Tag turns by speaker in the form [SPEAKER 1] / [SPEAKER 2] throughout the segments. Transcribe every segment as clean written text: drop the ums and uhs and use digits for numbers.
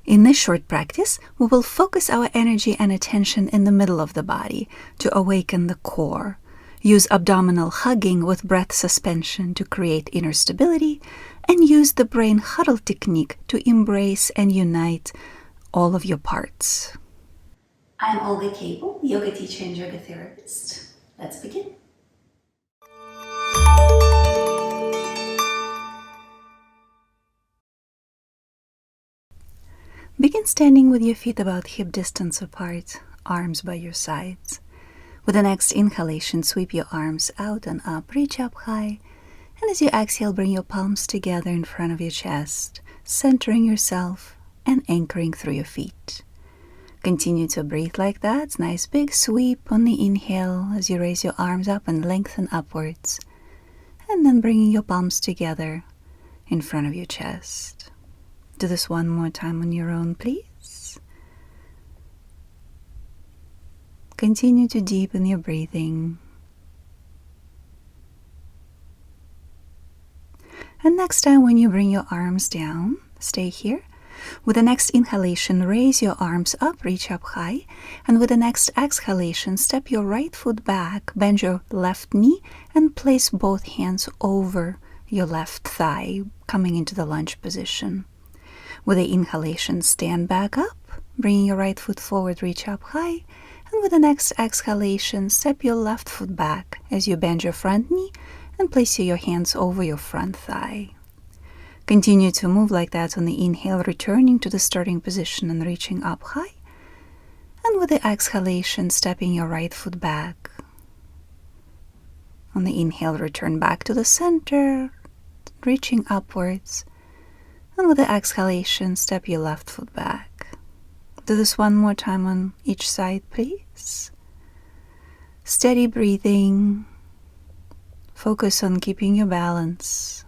[SPEAKER 1] In this short practice, we will focus our energy and attention in the middle of the body to awaken the core. Use abdominal hugging with breath suspension to create inner stability, and use the Brain Huddle technique to embrace and unite all of your parts. I'm Olga Cable, yoga teacher and yoga therapist. Let's begin. Begin standing with your feet about hip distance apart, arms by your sides. With the next inhalation, sweep your arms out and up, reach up high. And as you exhale, bring your palms together in front of your chest, centering yourself and anchoring through your feet. Continue to breathe like that. Nice big sweep on the inhale as you raise your arms up and lengthen upwards. And then bringing your palms together in front of your chest. Do this one more time on your own, please. Continue to deepen your breathing. And next time when you bring your arms down, stay here. With the next inhalation, raise your arms up, reach up high. And with the next exhalation, step your right foot back, bend your left knee, and place both hands over your left thigh, coming into the lunge position. With the inhalation, stand back up, bringing your right foot forward, reach up high. And with the next exhalation, step your left foot back as you bend your front knee and place your hands over your front thigh. Continue to move like that on the inhale, returning to the starting position and reaching up high. And with the exhalation, stepping your right foot back. On the inhale, return back to the center, reaching upwards. And with the exhalation, step your left foot back. Do this one more time on each side, please. Steady breathing. Focus on keeping your balance.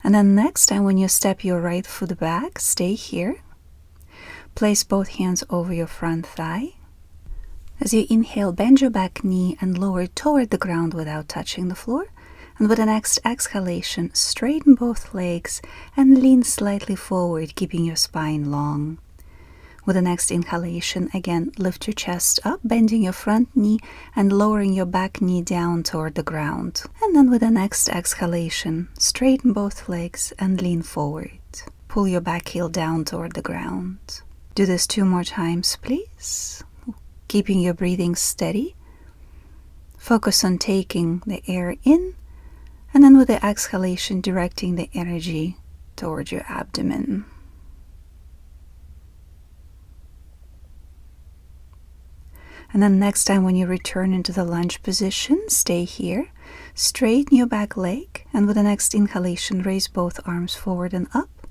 [SPEAKER 1] And then next time when you step your right foot back, stay here. Place both hands over your front thigh. As you inhale, bend your back knee and lower it toward the ground without touching the floor. And with the next exhalation, straighten both legs and lean slightly forward, keeping your spine long. With the next inhalation, again, lift your chest up, bending your front knee and lowering your back knee down toward the ground. And then with the next exhalation, straighten both legs and lean forward. Pull your back heel down toward the ground. Do this 2 more times, please. Keeping your breathing steady. Focus on taking the air in, and then with the exhalation, directing the energy towards your abdomen. And then next time when you return into the lunge position, stay here. Straighten your back leg, and with the next inhalation, raise both arms forward and up.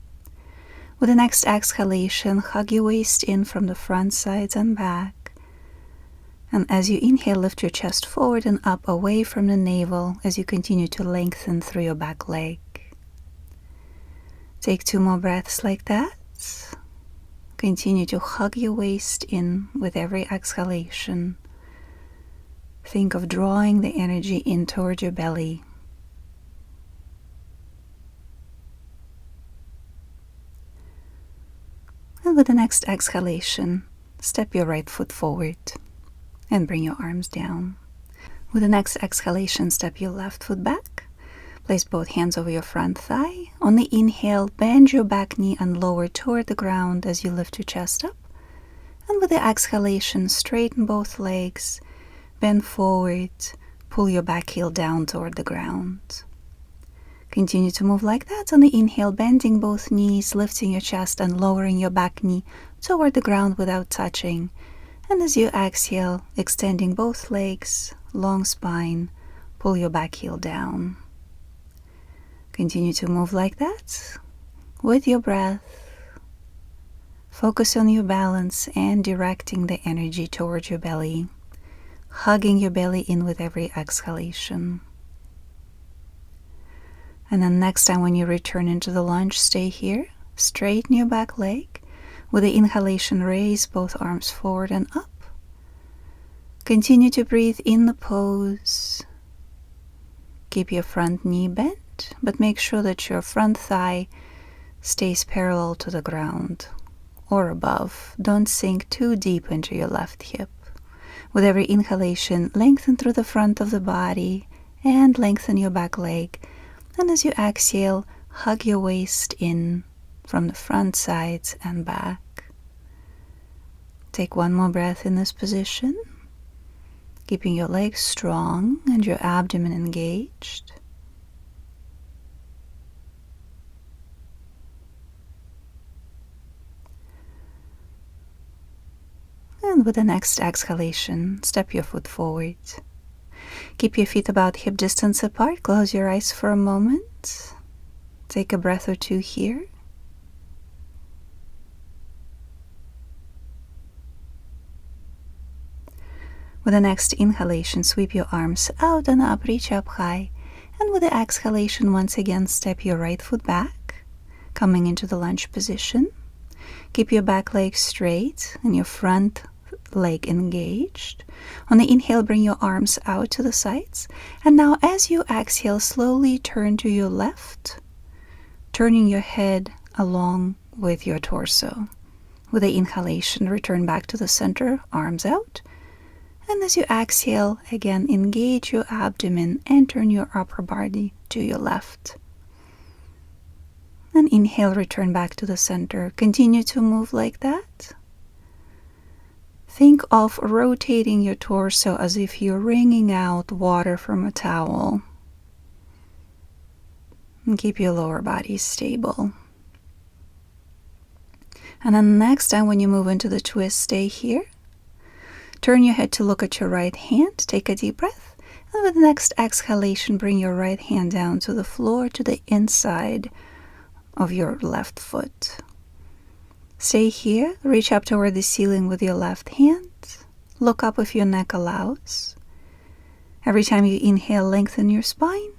[SPEAKER 1] With the next exhalation, hug your waist in from the front, sides, and back. And as you inhale, lift your chest forward and up away from the navel as you continue to lengthen through your back leg. Take 2 more breaths like that. Continue to hug your waist in with every exhalation. Think of drawing the energy in toward your belly. And with the next exhalation, step your right foot forward. And bring your arms down. With the next exhalation, step your left foot back. Place both hands over your front thigh. On the inhale, bend your back knee and lower toward the ground as you lift your chest up. And with the exhalation, straighten both legs, bend forward, pull your back heel down toward the ground. Continue to move like that. On the inhale, bending both knees, lifting your chest and lowering your back knee toward the ground without touching. And as you exhale, extending both legs, long spine, pull your back heel down. Continue to move like that with your breath. Focus on your balance and directing the energy towards your belly, hugging your belly in with every exhalation. And then next time when you return into the lunge, stay here. Straighten your back leg. With the inhalation, raise both arms forward and up. Continue to breathe in the pose. keep your front knee bent, but make sure that your front thigh stays parallel to the ground or above. Don't sink too deep into your left hip. With every inhalation, lengthen through the front of the body and lengthen your back leg. And as you exhale, hug your waist in from the front, sides, and back. Take one more breath in this position, keeping your legs strong and your abdomen engaged. And with the next exhalation, step your foot forward. Keep your feet about hip distance apart. Close your eyes for a moment. Take a breath or two here. With the next inhalation, sweep your arms out and up, reach up high. And with the exhalation, once again, step your right foot back, coming into the lunge position. Keep your back leg straight and your front leg engaged. On the inhale, bring your arms out to the sides. And now as you exhale, slowly turn to your left, turning your head along with your torso. With the inhalation, return back to the center, arms out. And as you exhale, again, engage your abdomen and turn your upper body to your left. And inhale, return back to the center. Continue to move like that. Think of rotating your torso as if you're wringing out water from a towel. And keep your lower body stable. And then next time when you move into the twist, stay here. Turn your head to look at your right hand. Take a deep breath. And with the next exhalation, bring your right hand down to the floor, to the inside of your left foot. Stay here. Reach up toward the ceiling with your left hand. Look up if your neck allows. Every time you inhale, lengthen your spine.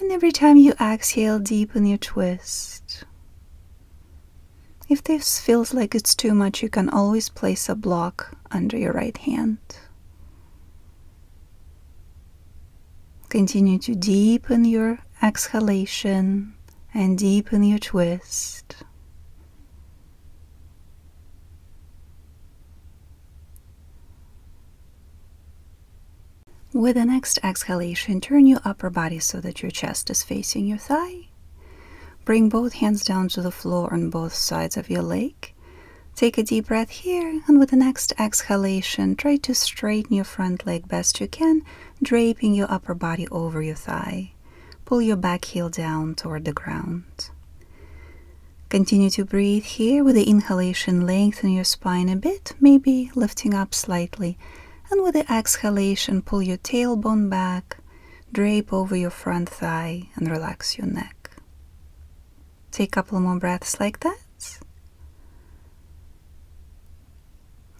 [SPEAKER 1] And every time you exhale, deepen your twist. If this feels like it's too much, you can always place a block under your right hand. Continue to deepen your exhalation and deepen your twist. With the next exhalation, turn your upper body so that your chest is facing your thigh. Bring both hands down to the floor on both sides of your leg. Take a deep breath here, and with the next exhalation, try to straighten your front leg best you can, draping your upper body over your thigh. Pull your back heel down toward the ground. Continue to breathe here. With the inhalation, lengthen your spine a bit, maybe lifting up slightly. And with the exhalation, pull your tailbone back, drape over your front thigh, and relax your neck. Take a couple more breaths like that.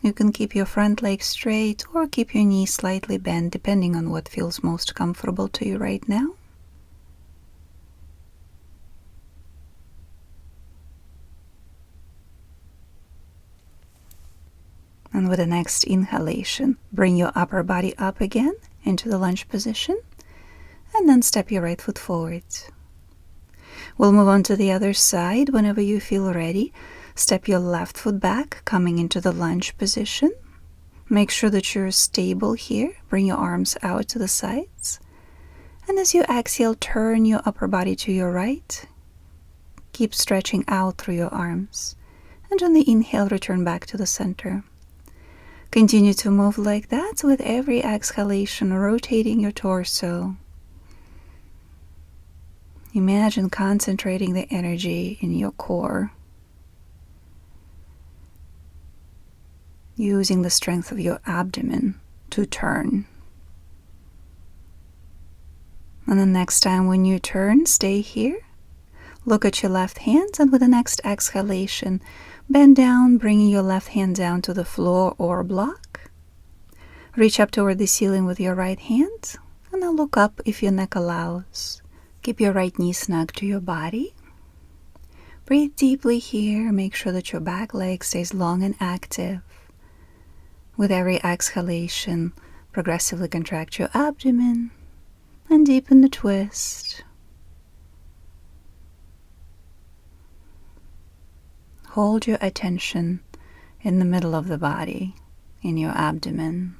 [SPEAKER 1] You can keep your front leg straight or keep your knees slightly bent, depending on what feels most comfortable to you right now. And with the next inhalation, bring your upper body up again into the lunge position, and then step your right foot forward. We'll move on to the other side. Whenever you feel ready, step your left foot back, coming into the lunge position. Make sure that you're stable here. Bring your arms out to the sides. And as you exhale, turn your upper body to your right. Keep stretching out through your arms. And on the inhale, return back to the center. Continue to move like that with every exhalation, rotating your torso. Imagine concentrating the energy in your core, using the strength of your abdomen to turn. And the next time when you turn, stay here. Look at your left hand, and with the next exhalation, bend down, bringing your left hand down to the floor or block. Reach up toward the ceiling with your right hand, and now look up if your neck allows. Keep your right knee snug to your body. Breathe deeply here. Make sure that your back leg stays long and active. With every exhalation, progressively contract your abdomen And deepen the twist. Hold your attention in the middle of the body, in your abdomen.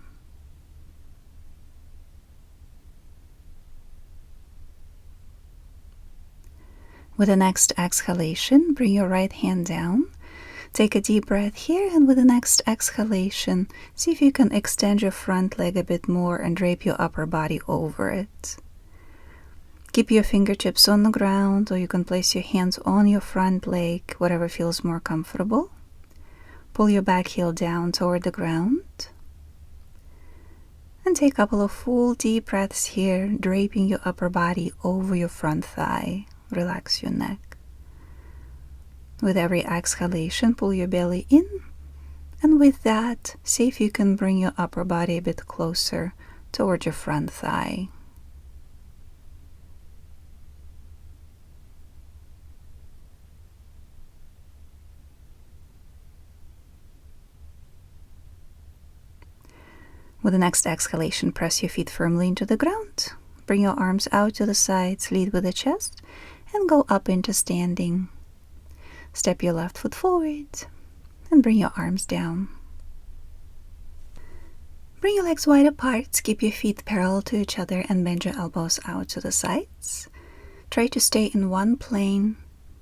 [SPEAKER 1] With the next exhalation, bring your right hand down. Take a deep breath here, and with the next exhalation, see if you can extend your front leg a bit more and drape your upper body over it. Keep your fingertips on the ground, or you can place your hands on your front leg, whatever feels more comfortable. Pull your back heel down toward the ground. And take a couple of full deep breaths here, draping your upper body over your front thigh. Relax your neck. With every exhalation, pull your belly in. And with that, see if you can bring your upper body a bit closer toward your front thigh. With the next exhalation, press your feet firmly into the ground. Bring your arms out to the sides, lead with the chest, and go up into standing. Step your left foot forward and bring your arms down. Bring your legs wide apart, keep your feet parallel to each other, and bend your elbows out to the sides. Try to stay in one plane.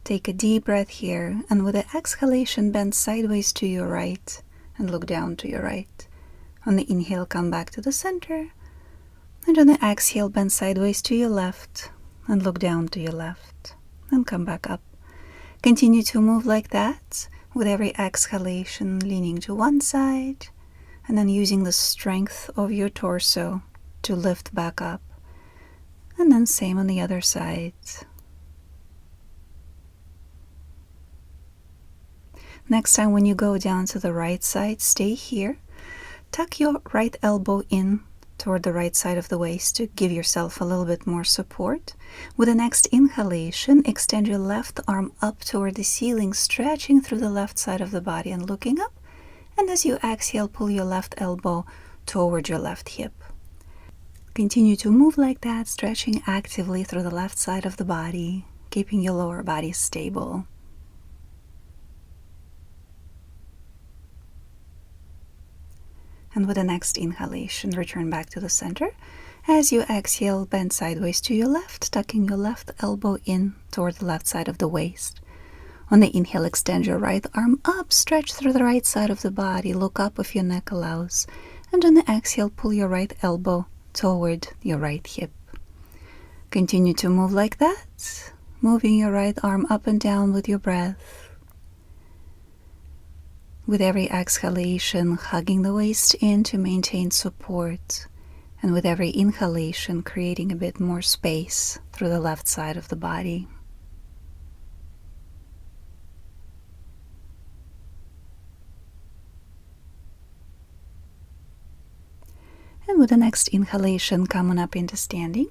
[SPEAKER 1] Take a deep breath here, and with the exhalation, bend sideways to your right and look down to your right. On the inhale, come back to the center, and on the exhale, bend sideways to your left and look down to your left, and come back up. Continue to move like that, with every exhalation leaning to one side, and then using the strength of your torso to lift back up, and then same on the other side. Next time when you go down to the right side, stay here. Tuck your right elbow in toward the right side of the waist to give yourself a little bit more support. With the next inhalation, extend your left arm up toward the ceiling, stretching through the left side of the body and looking up. And as you exhale, pull your left elbow toward your left hip. Continue to move like that, stretching actively through the left side of the body, keeping your lower body stable. And with the next inhalation, return back to the center. As you exhale, bend sideways to your left, tucking your left elbow in toward the left side of the waist. On the inhale, extend your right arm up, stretch through the right side of the body, look up if your neck allows. And on the exhale, pull your right elbow toward your right hip. Continue to move like that, moving your right arm up and down with your breath. With every exhalation, hugging the waist in to maintain support, and with every inhalation, creating a bit more space through the left side of the body. And with the next inhalation, come on up into standing.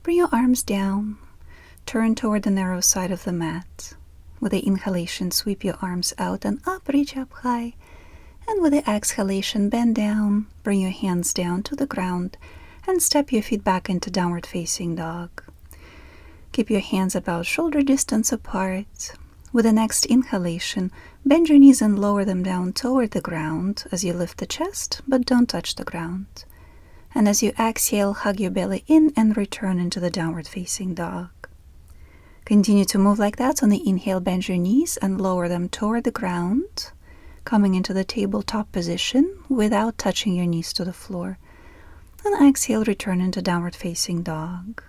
[SPEAKER 1] Bring your arms down, turn toward the narrow side of the mat. With the inhalation, sweep your arms out and up, reach up high. And with the exhalation, bend down, bring your hands down to the ground, and step your feet back into downward facing dog. Keep your hands about shoulder distance apart. With the next inhalation, bend your knees and lower them down toward the ground as you lift the chest, but don't touch the ground. And as you exhale, hug your belly in and return into the downward facing dog. Continue to move like that. On the inhale, bend your knees and lower them toward the ground, coming into the tabletop position without touching your knees to the floor. And exhale, return into downward facing dog.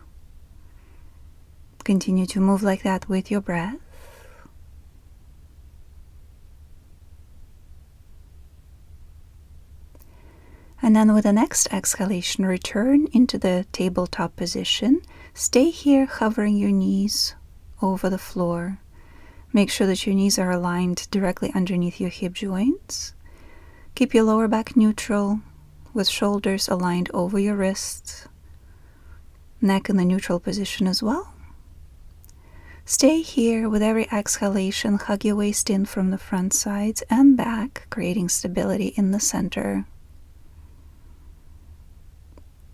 [SPEAKER 1] Continue to move like that with your breath. And then with the next exhalation, return into the tabletop position. Stay here, hovering your knees over the floor. Make sure that your knees are aligned directly underneath your hip joints. Keep your lower back neutral with shoulders aligned over your wrists. Neck in the neutral position as well. Stay here. With every exhalation, hug your waist in from the front, sides, and back, creating stability in the center.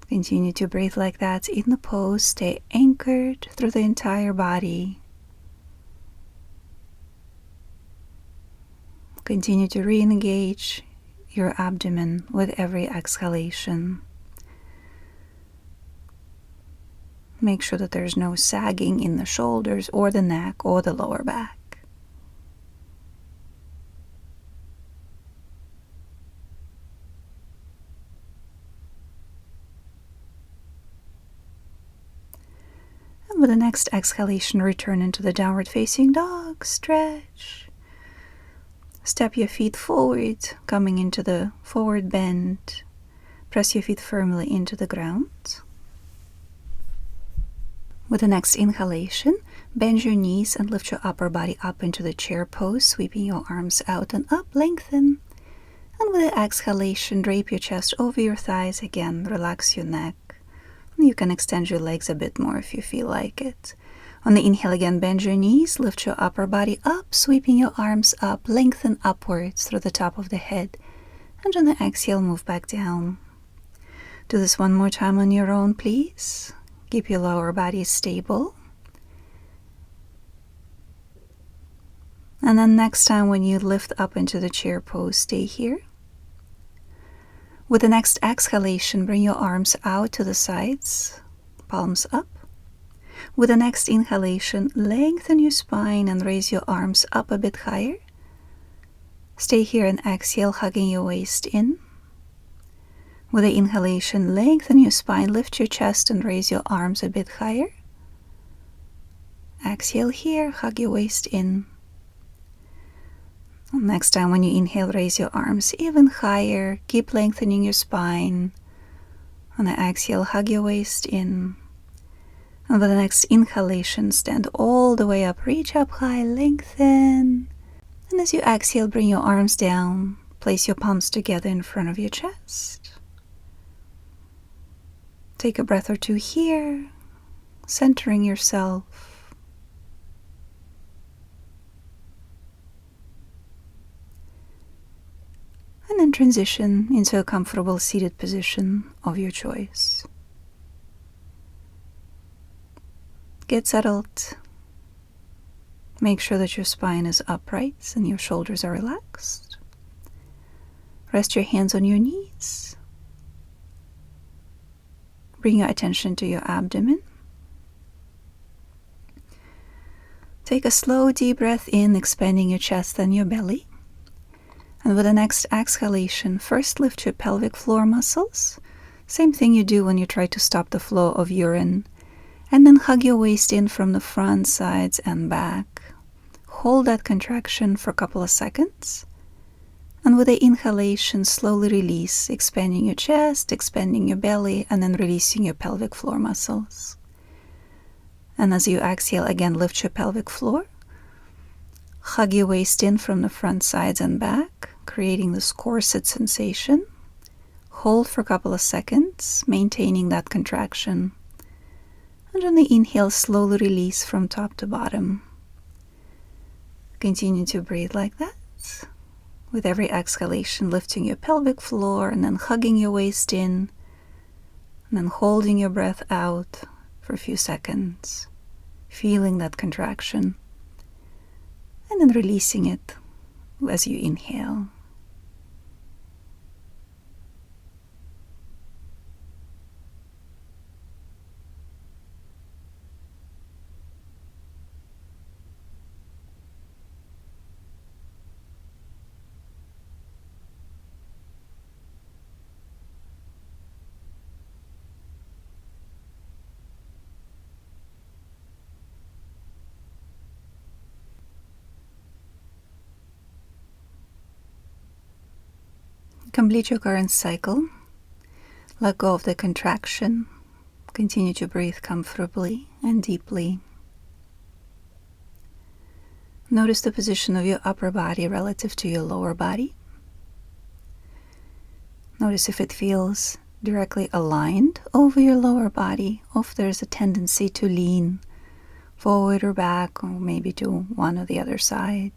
[SPEAKER 1] Continue to breathe like that in the pose. Stay anchored through the entire body. Continue to re-engage your abdomen with every exhalation. Make sure that there's no sagging in the shoulders or the neck or the lower back. And with the next exhalation, return into the downward facing dog. Stretch. Step your feet forward, coming into the forward bend. Press your feet firmly into the ground. With the next inhalation, bend your knees and lift your upper body up into the chair pose, sweeping your arms out and up, lengthen. And with the exhalation, drape your chest over your thighs again, relax your neck. You can extend your legs a bit more if you feel like it. On the inhale again, bend your knees, lift your upper body up, sweeping your arms up, lengthen upwards through the top of the head. And on the exhale, move back down. Do this one more time on your own, please. Keep your lower body stable. And then next time when you lift up into the chair pose, stay here. With the next exhalation, bring your arms out to the sides, palms up. With the next inhalation, lengthen your spine and raise your arms up a bit higher. Stay here and exhale, hugging your waist in. With the inhalation, lengthen your spine, lift your chest and raise your arms a bit higher. Exhale here, hug your waist in. Next time when you inhale, raise your arms even higher. Keep lengthening your spine. On the exhale, hug your waist in. And with the next inhalation, stand all the way up, reach up high, lengthen. And as you exhale, bring your arms down. Place your palms together in front of your chest. Take a breath or two here, centering yourself. And then transition into a comfortable seated position of your choice. Get settled. Make sure that your spine is upright and your shoulders are relaxed. Rest your hands on your knees. Bring your attention to your abdomen. Take a slow, deep breath in, expanding your chest and your belly. And with the next exhalation, first lift your pelvic floor muscles. Same thing you do when you try to stop the flow of urine. And then hug your waist in from the front, sides, and back. Hold that contraction for a couple of seconds. And with the inhalation, slowly release, expanding your chest, expanding your belly, and then releasing your pelvic floor muscles. And as you exhale, again, lift your pelvic floor. Hug your waist in from the front, sides, and back, creating this corset sensation. Hold for a couple of seconds, maintaining that contraction. And on the inhale, slowly release from top to bottom. Continue to breathe like that. With every exhalation, lifting your pelvic floor and then hugging your waist in. And then holding your breath out for a few seconds. Feeling that contraction. And then releasing it as you inhale. Complete your current cycle. Let go of the contraction. Continue to breathe comfortably and deeply. Notice the position of your upper body relative to your lower body. Notice if it feels directly aligned over your lower body, or if there's a tendency to lean forward or back, or maybe to one or the other side.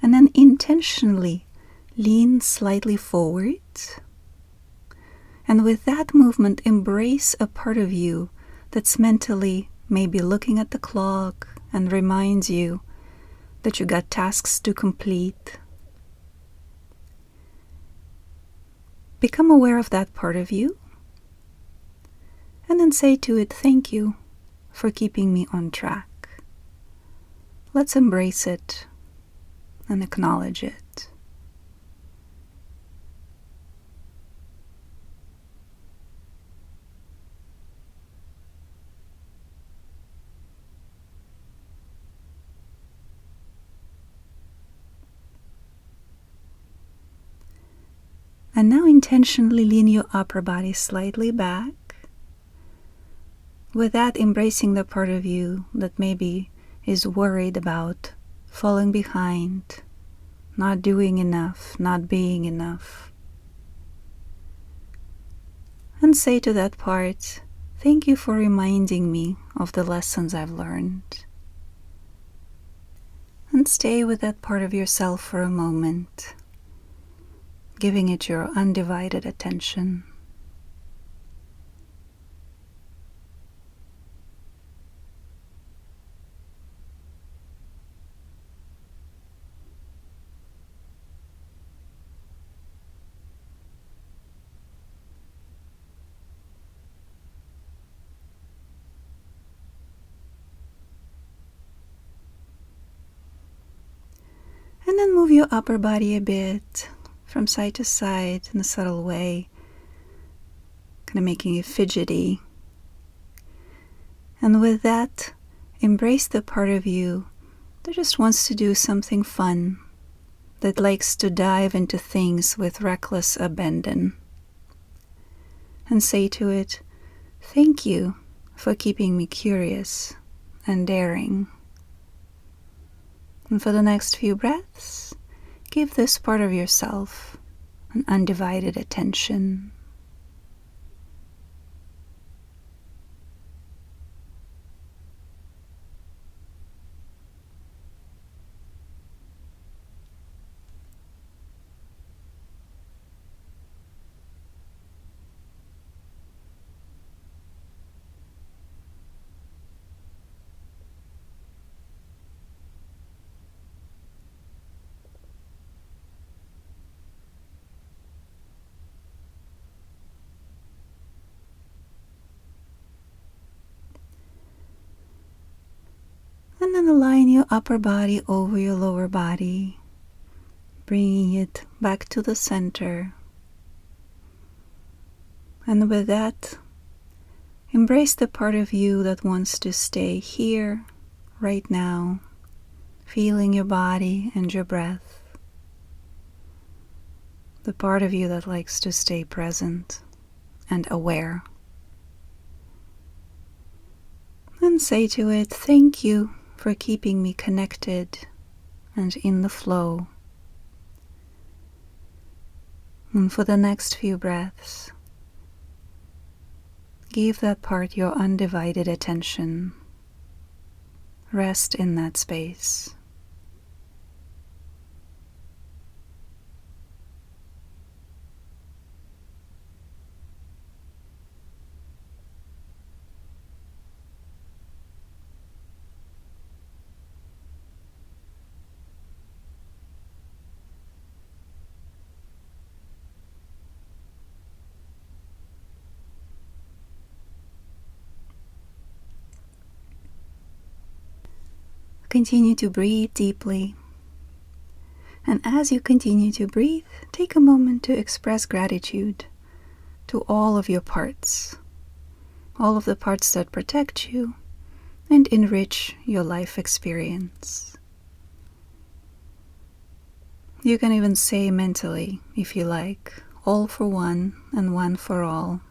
[SPEAKER 1] And then intentionally Lean slightly forward. And with that movement, embrace a part of you that's mentally maybe looking at the clock and reminds you that you got tasks to complete. Become aware of that part of you, and then say to it, thank you for keeping me on track. Let's embrace it and acknowledge it. And now intentionally lean your upper body slightly back. With that, embracing the part of you that maybe is worried about falling behind, not doing enough, not being enough. And say to that part, thank you for reminding me of the lessons I've learned. And stay with that part of yourself for a moment, giving it your undivided attention. And then move your upper body a bit from side to side in a subtle way, kind of making it fidgety. And with that, embrace the part of you that just wants to do something fun, that likes to dive into things with reckless abandon. And say to it, thank you for keeping me curious and daring. And for the next few breaths, give this part of yourself an undivided attention. And then align your upper body over your lower body, bringing it back to the center. And with that, embrace the part of you that wants to stay here, right now, feeling your body and your breath. The part of you that likes to stay present and aware. And say to it, thank you for keeping me connected and in the flow. And for the next few breaths, give that part your undivided attention. Rest in that space. Continue to breathe deeply. And as you continue to breathe, take a moment to express gratitude to all of your parts, all of the parts that protect you and enrich your life experience. You can even say mentally, if you like, all for one and one for all.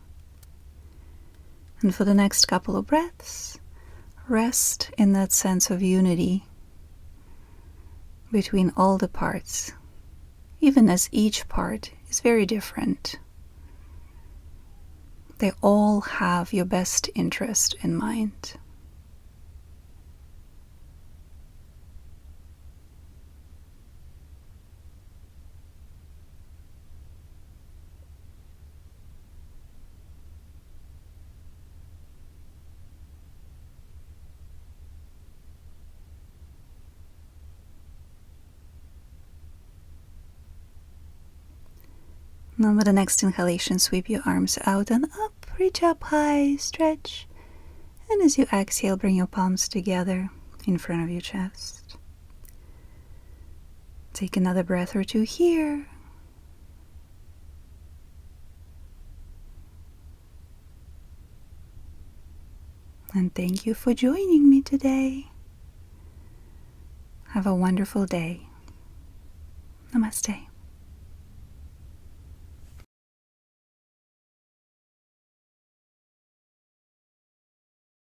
[SPEAKER 1] And for the next couple of breaths, rest in that sense of unity between all the parts, even as each part is very different. They all have your best interest in mind. And with the next inhalation, sweep your arms out and up, reach up high, stretch. And as you exhale, bring your palms together in front of your chest. Take another breath or two here. And thank you for joining me today. Have a wonderful day. Namaste.